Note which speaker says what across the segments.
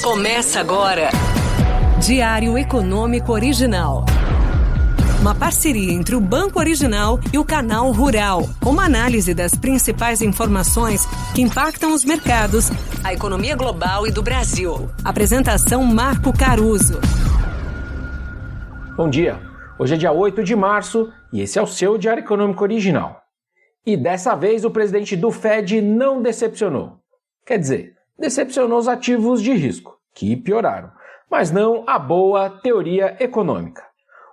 Speaker 1: Começa agora. Diário Econômico Original. Uma parceria entre o Banco Original e o Canal Rural, com uma análise das principais informações que impactam os mercados, a economia global e do Brasil. Apresentação Marco Caruso.
Speaker 2: Bom dia, hoje é dia 8 de março e esse é o seu Diário Econômico Original. E dessa vez o presidente do Fed não decepcionou. Quer dizer, decepcionou os ativos de risco, que pioraram, mas não a boa teoria econômica.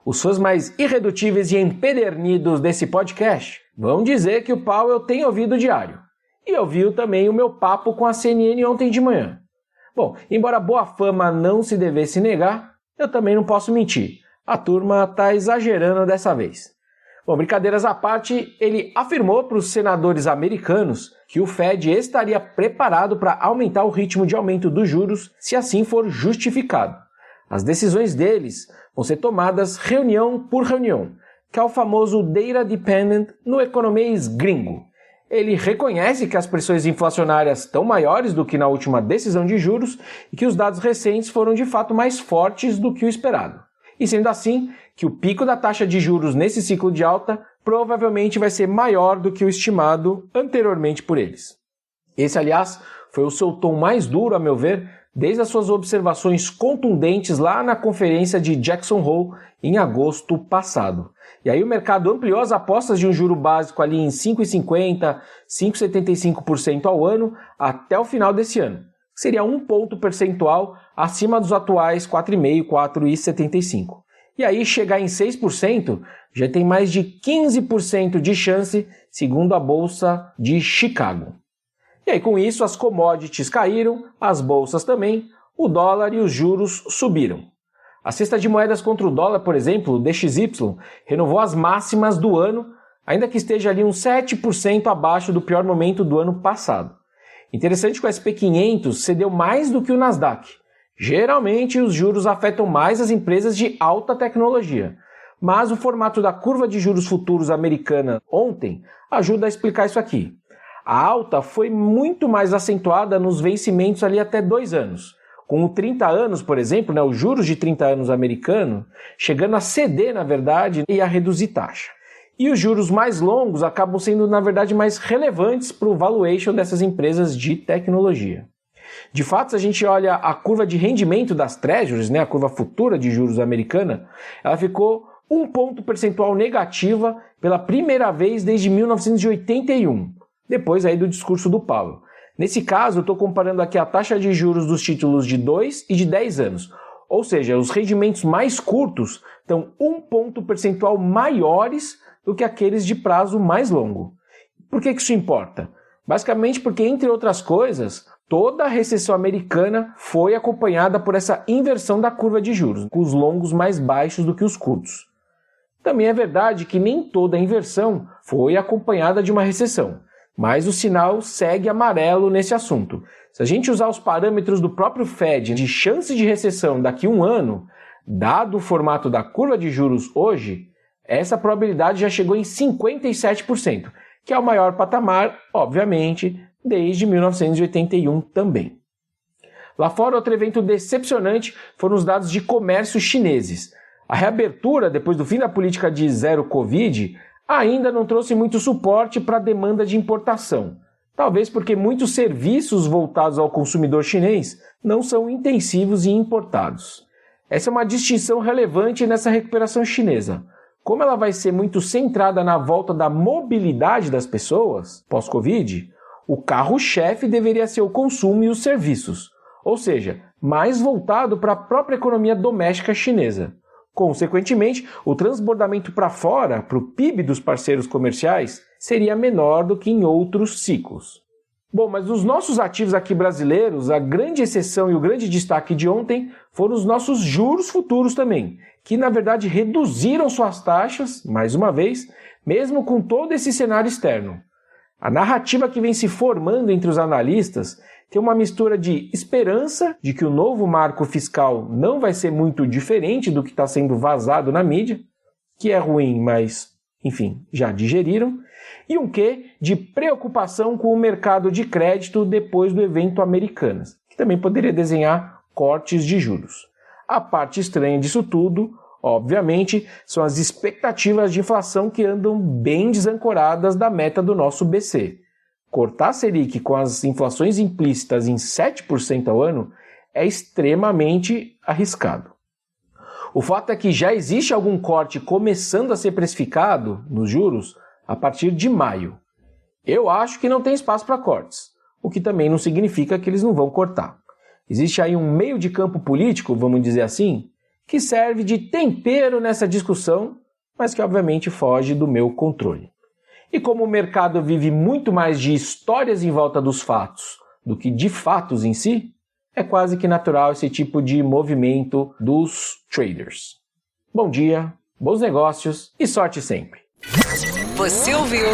Speaker 2: Os fãs mais irredutíveis e empedernidos desse podcast vão dizer que o Powell tem ouvido o diário. E ouviu também o meu papo com a CNN ontem de manhã. Bom, embora boa fama não se devesse negar, eu também não posso mentir. A turma está exagerando dessa vez. Bom, brincadeiras à parte, ele afirmou para os senadores americanos que o Fed estaria preparado para aumentar o ritmo de aumento dos juros se assim for justificado. As decisões deles vão ser tomadas reunião por reunião, que é o famoso data dependent no economês gringo. Ele reconhece que as pressões inflacionárias estão maiores do que na última decisão de juros e que os dados recentes foram de fato mais fortes do que o esperado. E sendo assim, que o pico da taxa de juros nesse ciclo de alta provavelmente vai ser maior do que o estimado anteriormente por eles. Esse, aliás, foi o seu tom mais duro, a meu ver, desde as suas observações contundentes lá na conferência de Jackson Hole em agosto passado. E aí o mercado ampliou as apostas de um juro básico ali em 5,50%, 5,75% ao ano até o final desse ano. Seria 1 ponto percentual acima dos atuais 4,5%, 4,75%. E aí chegar em 6% já tem mais de 15% de chance, segundo a Bolsa de Chicago. E aí com isso as commodities caíram, as bolsas também, o dólar e os juros subiram. A cesta de moedas contra o dólar, por exemplo, o DXY, renovou as máximas do ano, ainda que esteja ali uns 7% abaixo do pior momento do ano passado. Interessante que o SP 500 cedeu mais do que o Nasdaq. Geralmente, os juros afetam mais as empresas de alta tecnologia. Mas o formato da curva de juros futuros americana ontem ajuda a explicar isso aqui. A alta foi muito mais acentuada nos vencimentos ali até 2 anos. Com o 30 anos, por exemplo, os juros de 30 anos americano, chegando a ceder, na verdade, e a reduzir taxa. E os juros mais longos acabam sendo, na verdade, mais relevantes para o valuation dessas empresas de tecnologia. De fato, se a gente olha a curva de rendimento das Treasuries, a curva futura de juros americana, ela ficou 1 ponto percentual negativa pela primeira vez desde 1981, depois aí do discurso do Powell. Nesse caso, eu estou comparando aqui a taxa de juros dos títulos de 2 e de 10 anos, ou seja, os rendimentos mais curtos estão 1 ponto percentual maiores do que aqueles de prazo mais longo. Por que isso importa? Basicamente porque, entre outras coisas, toda a recessão americana foi acompanhada por essa inversão da curva de juros, com os longos mais baixos do que os curtos. Também é verdade que nem toda a inversão foi acompanhada de uma recessão, mas o sinal segue amarelo nesse assunto. Se a gente usar os parâmetros do próprio Fed de chance de recessão daqui a 1 ano, dado o formato da curva de juros hoje, essa probabilidade já chegou em 57%, que é o maior patamar, obviamente, desde 1981 também. Lá fora, outro evento decepcionante foram os dados de comércio chineses. A reabertura, depois do fim da política de zero Covid, ainda não trouxe muito suporte para a demanda de importação. Talvez porque muitos serviços voltados ao consumidor chinês não são intensivos e importados. Essa é uma distinção relevante nessa recuperação chinesa. Como ela vai ser muito centrada na volta da mobilidade das pessoas pós-Covid, o carro-chefe deveria ser o consumo e os serviços, ou seja, mais voltado para a própria economia doméstica chinesa. Consequentemente, o transbordamento para fora, para o PIB dos parceiros comerciais, seria menor do que em outros ciclos. Bom, mas os nossos ativos aqui brasileiros, a grande exceção e o grande destaque de ontem foram os nossos juros futuros também, que na verdade reduziram suas taxas, mais uma vez, mesmo com todo esse cenário externo. A narrativa que vem se formando entre os analistas tem uma mistura de esperança de que o novo marco fiscal não vai ser muito diferente do que está sendo vazado na mídia, que é ruim, mas, enfim, já digeriram, e um quê de preocupação com o mercado de crédito depois do evento Americanas, que também poderia desenhar cortes de juros. A parte estranha disso tudo, obviamente, são as expectativas de inflação que andam bem desancoradas da meta do nosso BC. Cortar a Selic com as inflações implícitas em 7% ao ano é extremamente arriscado. O fato é que já existe algum corte começando a ser precificado nos juros a partir de maio. Eu acho que não tem espaço para cortes, o que também não significa que eles não vão cortar. Existe aí um meio de campo político, vamos dizer assim, que serve de tempero nessa discussão, mas que obviamente foge do meu controle. E como o mercado vive muito mais de histórias em volta dos fatos do que de fatos em si, é quase que natural esse tipo de movimento dos traders. Bom dia, bons negócios e sorte sempre!
Speaker 1: Você ouviu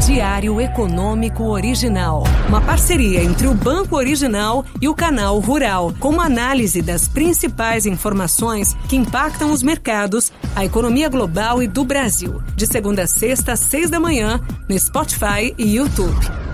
Speaker 1: Diário Econômico Original, uma parceria entre o Banco Original e o Canal Rural, com uma análise das principais informações que impactam os mercados, a economia global e do Brasil. De segunda a sexta, às 6 da manhã, no Spotify e YouTube.